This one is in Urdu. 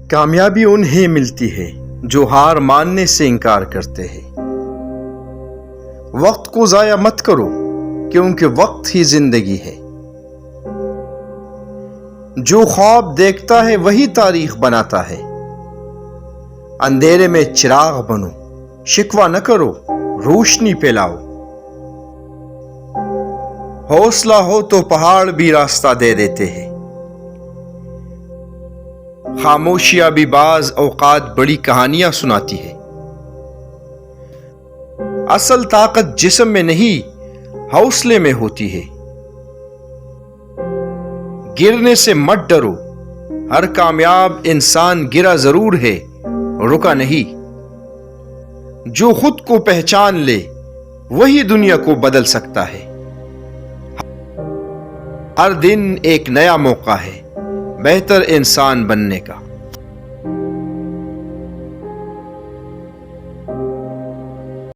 کامیابی انہیں ملتی ہے جو ہار ماننے سے انکار کرتے ہیں۔ وقت کو ضائع مت کرو کیونکہ وقت ہی زندگی ہے۔ جو خواب دیکھتا ہے وہی تاریخ بناتا ہے۔ اندھیرے میں چراغ بنو، شکوہ نہ کرو، روشنی پھیلاؤ۔ حوصلہ ہو تو پہاڑ بھی راستہ دے دیتے ہیں۔ خاموشیاں بھی بعض اوقات بڑی کہانیاں سناتی ہے۔ اصل طاقت جسم میں نہیں، حوصلے میں ہوتی ہے۔ گرنے سے مت ڈرو، ہر کامیاب انسان گرا ضرور ہے، رکا نہیں۔ جو خود کو پہچان لے وہی دنیا کو بدل سکتا ہے۔ ہر دن ایک نیا موقع ہے بہتر انسان بننے کا۔